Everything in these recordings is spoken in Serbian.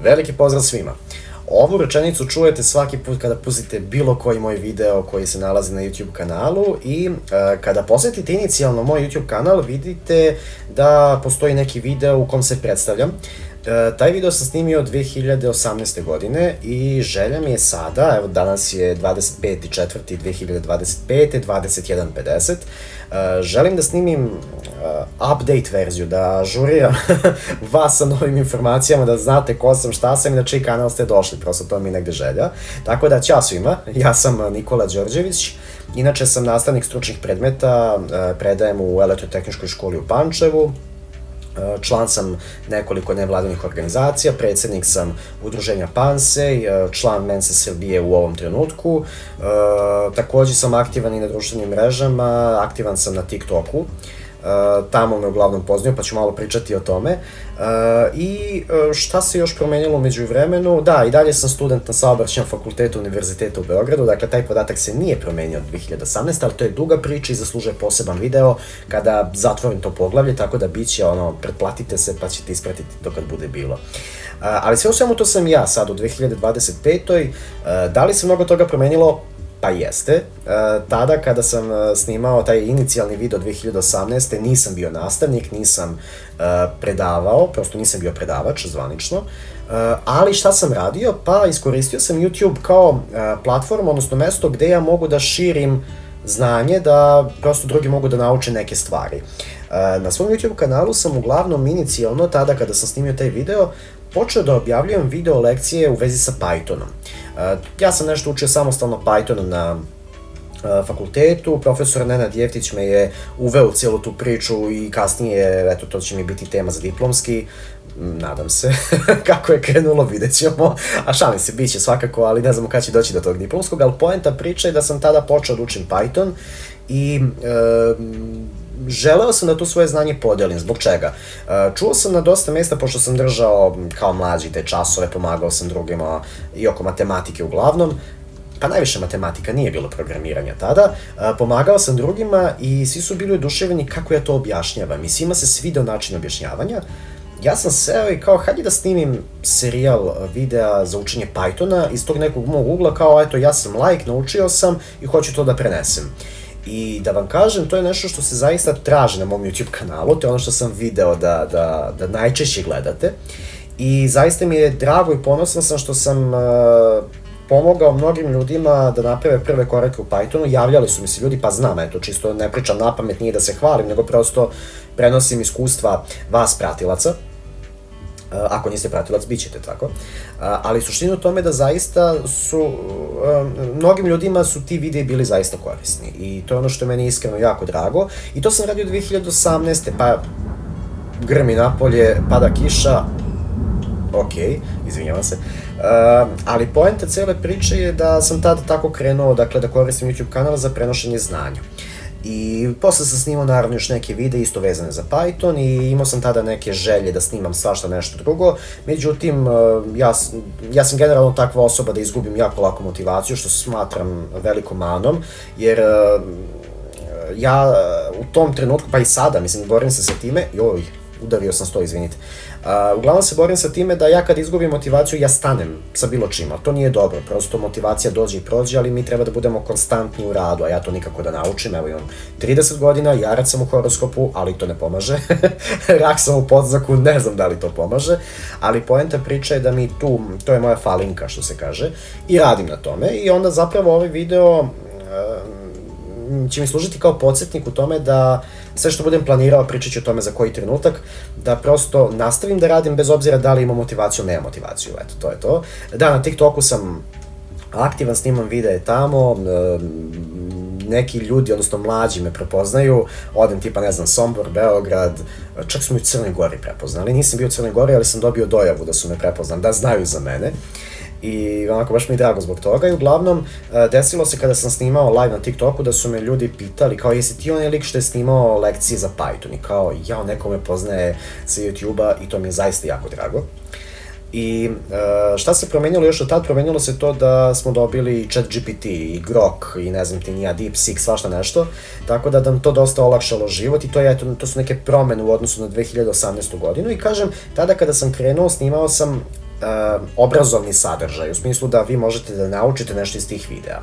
Veliki pozdrav svima. Ovu rečenicu čujete svaki put kada pustite bilo koji moj video koji se nalazi na YouTube kanalu i kada posetite inicijalno moj YouTube kanal vidite da postoji neki video u kom se predstavljam. Taj video sam snimio 2018. godine i želja mi je sada, evo danas je 25.4.2025. 21.50, želim da snimim update verziju, da ažuriram vas sa novim informacijama, da znate ko sam, šta sam i na čiji kanal ste došli, prosto to mi je negde želja. Tako da, ćao svima, ja sam Nikola Đorđević, inače sam nastavnik stručnih predmeta, predajem u Elektrotehničkoj školi u Pančevu, član sam nekoliko nevladinih organizacija, predsednik sam udruženja Pansej, član Mensa Srbije u ovom trenutku, takođe sam aktivan i na društvenim mrežama, aktivan sam na TikToku, tamo me uglavnom poznaju, pa ću malo pričati o tome. I šta se još promenilo umeđu vremenu? Da, i dalje sam student na Saobraćajnom fakultetu Univerziteta u Beogradu, dakle taj podatak se nije promenio od 2018, ali to je duga priča i zaslužuje poseban video kada zatvorim to poglavlje, tako da bit će pretplatite se pa ćete ispratiti to kad bude bilo. Ali sve u svemu to sam ja sad u 2025. Da li se mnogo toga promenilo? Pa jeste. Tada kada sam snimao taj inicijalni video 2018. nisam bio nastavnik, nisam predavao, prosto nisam bio predavač zvanično, ali šta sam radio? Pa iskoristio sam YouTube kao platformu, odnosno mesto gde ja mogu da širim znanje, da prosto drugi mogu da nauče neke stvari. Na svom YouTube kanalu sam uglavnom inicijalno, tada kada sam snimio taj video, počeo da objavljujem video lekcije u vezi sa Pythonom. Ja sam nešto učio samostalno Python na fakultetu, profesor Nenad Jeftić me je uveo u cijelu tu priču i kasnije, eto, to će mi biti tema za diplomski, nadam se, kako je krenulo, vidjet ćemo, a šalim se, bit će svakako, ali ne znamo kada će doći do tog diplomskog, ali poenta priča je da sam tada počeo da učim Python i želeo sam da to svoje znanje podelim. Zbog čega? Čuo sam na dosta mesta, pošto sam držao kao mlađi te časove, pomagao sam drugima i oko matematike uglavnom, pa najviše matematika, nije bilo programiranja tada, pomagao sam drugima i svi su bili oduševljeni kako ja to objašnjavam i svima se svideo način objašnjavanja. Ja sam seo i kao, hajde da snimim serijal videa za učenje Pythona iz tog nekog mog ugla, kao, eto, ja sam laik, naučio sam i hoću to da prenesem. I da vam kažem, to je nešto što se zaista traži na mom YouTube kanalu, to je ono što sam video da najčešće gledate. I zaista mi je drago i ponosan sam što sam pomogao mnogim ljudima da naprave prve korake u Pythonu, javljali su mi se ljudi, pa znam, eto, čisto ne pričam napamet, nije da se hvalim, nego prosto prenosim iskustva vas pratilaca. Ako niste pratilac, bit ćete tako. Ali suština u tome da zaista su, mnogim ljudima su ti videi bili zaista korisni. I to je ono što je meni iskreno jako drago. I to sam radio 2018. Pa grmi napolje, pada kiša, okej, izvinjavam se. Ali poenta cele priče je da sam tada tako krenuo, dakle, da koristim YouTube kanal za prenošenje znanja. I posle sam snimao naravno još neke videe isto vezane za Python i imao sam tada neke želje da snimam svašta nešto drugo, međutim ja sam generalno takva osoba da izgubim jako lako motivaciju, što smatram velikom manom, jer ja u tom trenutku, pa i sada, mislim, borim se sa time, udario sam sto, izvinite. Uglavnom se borim sa time da ja kad izgubim motivaciju, ja stanem sa bilo čima. To nije dobro, prosto motivacija dođe i prođe, ali mi treba da budemo konstantni u radu, a ja to nikako da naučim. Evo, imam 30 godina, jarac sam u horoskopu, ali to ne pomaže. Rak sam u podznaku, ne znam da li to pomaže, ali poenta priča je da mi tu, to je moja falinka, što se kaže, i radim na tome. I onda zapravo ovaj video će mi služiti kao podsjetnik u tome da sve što budem planirao, pričat ću o tome za koji trenutak, da prosto nastavim da radim bez obzira da li imam motivaciju ili nemam motivaciju, eto, to je to. Da, na TikToku sam aktivan, snimam videe tamo, neki ljudi, odnosno mlađi me prepoznaju, odem tipa, ne znam, Sombor, Beograd, čak smo i u Crnoj Gori prepoznali, nisam bio u Crnoj Gori, ali sam dobio dojavu da su me prepoznali, da znaju za mene. I onako baš mi je drago zbog toga i uglavnom desilo se kada sam snimao live na TikToku da su me ljudi pitali kao jesi ti onaj lik što je snimao lekcije za Python i kao jao, neko me poznaje sa YouTube-a i to mi je zaista jako drago. I šta se promenilo još od tad? Promenilo se to da smo dobili ChatGPT i Grok i ne znam ti nija DeepSeek, svašta nešto, tako da nam to dosta olakšalo život i to su neke promene u odnosu na 2018. godinu i kažem, tada kada sam krenuo, snimao sam obrazovni sadržaj, u smislu da vi možete da naučite nešto iz tih videa.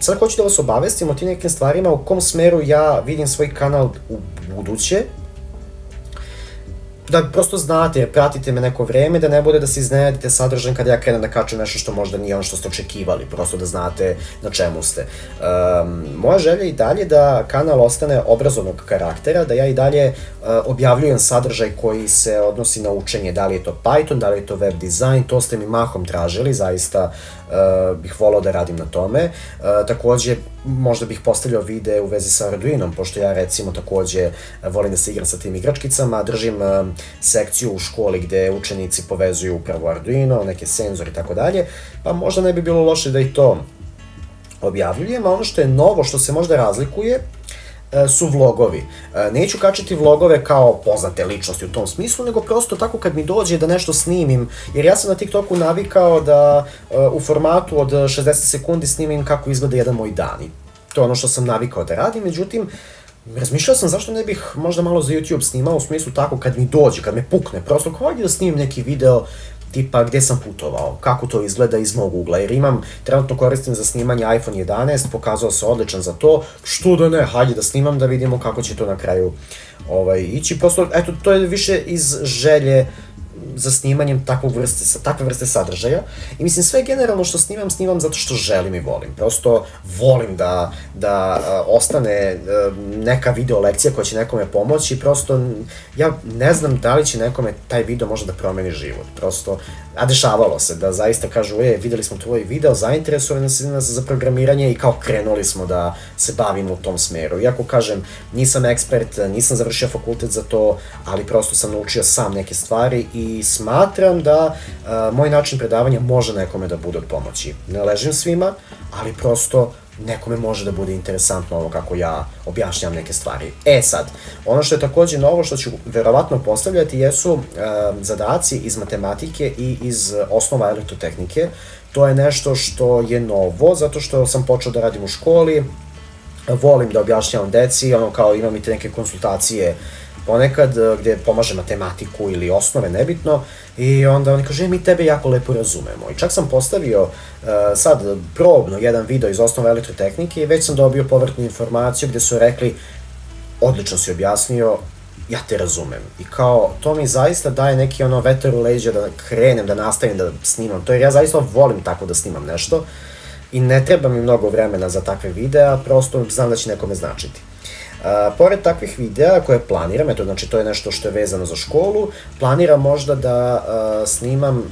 Sad hoću da vas obavestim o tim nekim stvarima u kom smeru ja vidim svoj kanal u buduće, da prosto znate, pratite me neko vreme, da ne bude da se iznenadite sadržajem kada ja krenem da kačem nešto što možda nije ono što ste očekivali, prosto da znate na čemu ste. Moja želja je i dalje da kanal ostane obrazovnog karaktera, da ja i dalje objavljujem sadržaj koji se odnosi na učenje, da li je to Python, da li je to web dizajn, to ste mi mahom tražili, zaista bih volao da radim na tome. Takođe, možda bih postavljao videe u vezi sa Arduinom, pošto ja recimo takođe volim da se igram sa tim igračkicama, držim sekciju u školi gde učenici povezuju upravo Arduino, neke senzore i tako dalje, pa možda ne bi bilo loše da i to objavljujem, a ono što je novo, što se možda razlikuje, su vlogovi. Neću kačiti vlogove kao poznate ličnosti u tom smislu, nego prosto tako kad mi dođe da nešto snimim, jer ja sam na TikToku navikao da u formatu od 60 sekundi snimim kako izgleda jedan moj dan. I to je ono što sam navikao da radim, međutim, razmišljao sam zašto ne bih možda malo za YouTube snimao u smislu tako kad mi dođe, kad me pukne, prosto kao da snimim neki video tipa gde sam putovao, kako to izgleda iz mog ugla, jer trenutno koristim za snimanje iPhone 11, pokazao se odličan za to, što da ne, hajde da snimam da vidimo kako će to na kraju ići, prosto, eto, to je više iz želje za snimanjem takve vrste sadržaja i mislim sve generalno što snimam zato što želim i volim. Prosto volim da ostane neka video lekcija koja će nekome pomoći, prosto ja ne znam da li će nekome taj video možda da promeni život, prosto, a dešavalo se da zaista kažu, videli smo tvoj video, zainteresovani nas za programiranje i kao krenuli smo da se bavimo u tom smeru. Iako kažem, nisam ekspert, nisam završio fakultet za to, ali prosto sam naučio sam neke stvari i smatram da moj način predavanja može nekome da bude od pomoći. Ne ležim svima, ali prosto nekome može da bude interesantno ovo kako ja objašnjam neke stvari. Sad, ono što je takođe novo, što ću verovatno postavljati, jesu zadaci iz matematike i iz osnova elektrotehnike. To je nešto što je novo, zato što sam počeo da radim u školi, volim da objašnjavam deci, kao imam i te neke konsultacije ponekad gde pomaže matematiku ili osnove, nebitno, i onda oni kaže, mi tebe jako lepo razumemo. I čak sam postavio sad probno jedan video iz osnova elektrotehnike i već sam dobio povratnu informaciju gde su rekli, odlično si objasnio, ja te razumem. I kao, to mi zaista daje neki vetar u leđa da krenem, da nastavim da snimam to, jer ja zaista volim tako da snimam nešto i ne treba mi mnogo vremena za takve videa, prosto znam da će nekome značiti. Pored takvih videa koje planiram, eto, znači to je nešto što je vezano za školu, planiram možda da snimam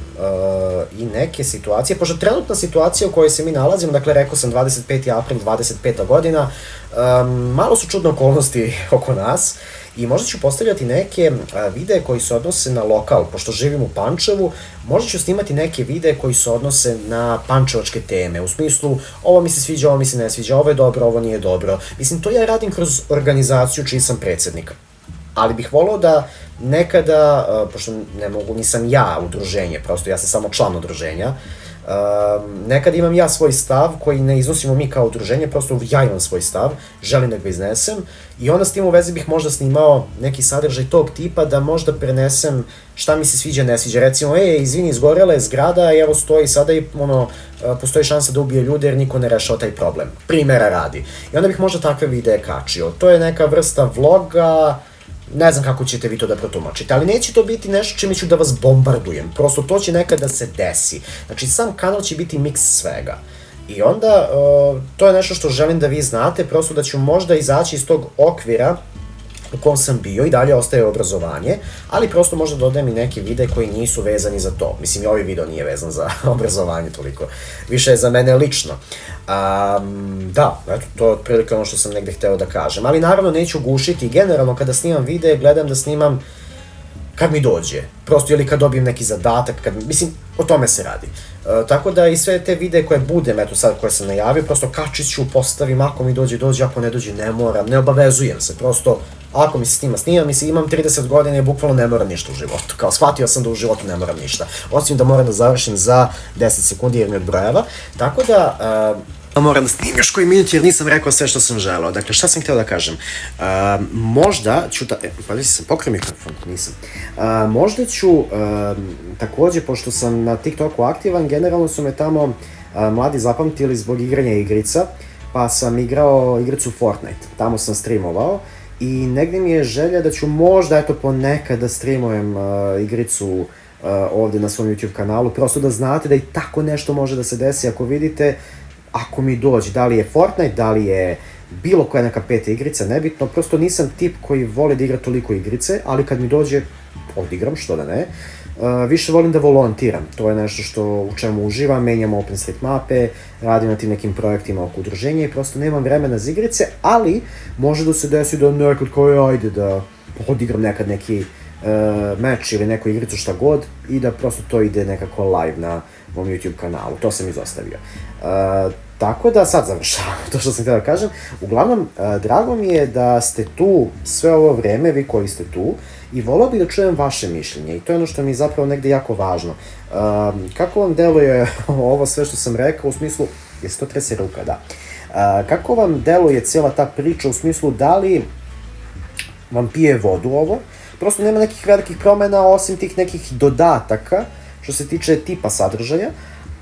i neke situacije, pošto trenutna situacija u kojoj se mi nalazimo, dakle rekao sam 25. april, 25. godina, malo su čudne okolnosti oko nas i možda ću postavljati neke videe koji se odnose na lokal, pošto živim u Pančevu, možda ću snimati neke videe koji se odnose na pančevačke teme, u smislu ovo mi se sviđa, ovo mi se ne sviđa, ovo je dobro, ovo nije dobro. Mislim, to ja radim kroz organizaciju čiji sam predsednik, ali bih volao da nekada, pošto ne mogu, nisam ja udruženje, prosto ja sam samo član udruženja, nekad imam ja svoj stav koji ne iznosimo mi kao udruženje, prosto ja imam svoj stav, želim da ga iznesem i onda s tim u vezi bih možda snimao neki sadržaj tog tipa da možda prenesem šta mi se sviđa, ne sviđa. Recimo, izvini, izgorela je zgrada i evo stoji sada i postoji šansa da ubije ljude jer niko ne rešava taj problem. Primera radi. I onda bih možda takve videe kačio. To je neka vrsta vloga, ne znam kako ćete vi to da protumačite, ali neće to biti nešto čime ću da vas bombardujem, prosto to će nekad da se desi. Znači, sam kanal će biti miks svega. I onda, to je nešto što želim da vi znate, prosto da ću možda izaći iz tog okvira u kom sam bio i dalje ostaje obrazovanje, ali prosto možda dodajem i neke videe koji nisu vezani za to. Mislim, i ovaj video nije vezan za obrazovanje toliko. Više je za mene lično. Da, eto, to je otprilike ono što sam negde hteo da kažem. Ali naravno neću gušiti. Generalno kada snimam videe, gledam da snimam kad mi dođe. Prosto ili kad dobijem neki zadatak, mislim, o tome se radi. Tako da i sve te videe koje budem, eto sad koje sam najavio, prosto kačit ću, postavim, ako mi dođe, ako ne dođe, ne moram, ne obavezujem se, prosto ako mi se snima mi se, imam 30 godina i bukvalno ne moram ništa u životu, kao shvatio sam da u životu ne moram ništa, osim da moram da završim za 10 sekundi jer mi odbrojava, tako da Moram da snimim još koji minut jer nisam rekao sve što sam želeo. Dakle, šta sam htio da kažem? Možda ću... Pa sam pokrio mikrofon, nisam. Možda ću, takođe, pošto sam na TikToku aktivan, generalno su me tamo mladi zapamtili zbog igranja igrica, pa sam igrao igricu Fortnite. Tamo sam streamovao i negdje mi je želja da ću možda, eto, ponekad da streamujem igricu ovdje na svom YouTube kanalu, prosto da znate da i tako nešto može da se desi ako vidite, ako mi dođe, da li je Fortnite, da li je bilo koja neka peta igrica, nebitno, prosto nisam tip koji voli da igra toliko igrice, ali kad mi dođe, odigram, što da ne, više volim da volontiram, to je nešto u čemu uživam, menjam OpenStreetMape, radim na tim nekim projektima oko udruženja i prosto nemam vremena za igrice, ali može da se desi da nekad kao ajde da odigram nekad neki meč ili neku igricu šta god i da prosto to ide nekako live na mom YouTube kanalu, to sam izostavio. Tako da sad završavam to što sam htio da kažem. Uglavnom, drago mi je da ste tu sve ovo vreme, vi koji ste tu, i volao bih da čujem vaše mišljenje i to je ono što mi je zapravo negde jako važno. Kako vam deluje ovo sve što sam rekao, u smislu, jesi to trese ruka, da. Kako vam deluje cijela ta priča u smislu da li vam pije vodu ovo? Prosto nema nekih velikih promena osim tih nekih dodataka što se tiče tipa sadržaja,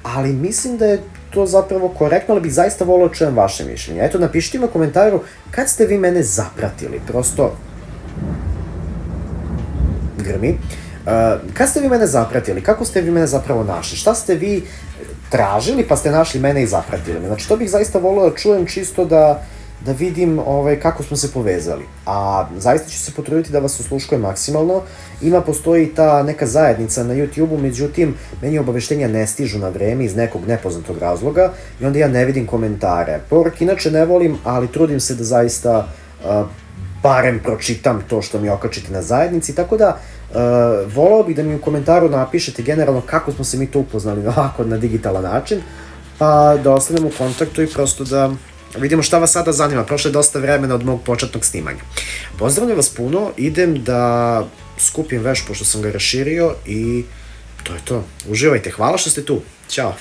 ali mislim da je to zapravo korektno, ali bih zaista volao čujem vaše mišljenje. Eto, napišite mi u komentaru kad ste vi mene zapratili, prosto grmi. Kad ste vi mene zapratili, kako ste vi mene zapravo našli, šta ste vi tražili pa ste našli mene i zapratili me. Znači, to bih zaista volao da čujem čisto da vidim kako smo se povezali. A zaista ću se potruditi da vas osluškujem maksimalno. Postoji ta neka zajednica na YouTube-u, međutim, meni obaveštenja ne stižu na vreme iz nekog nepoznatog razloga i onda ja ne vidim komentare. Poruke inače ne volim, ali trudim se da zaista barem pročitam to što mi okačite na zajednici, tako da volao bih da mi u komentaru napišete generalno kako smo se mi to upoznali ovako na digitalan način, pa da ostanemo u kontaktu i prosto da vidimo šta vas sada zanima. Prošlo je dosta vremena od mog početnog snimanja. Pozdravljam vas puno, idem da skupim veš pošto sam ga raširio i to je to. Uživajte, hvala što ste tu. Ćao.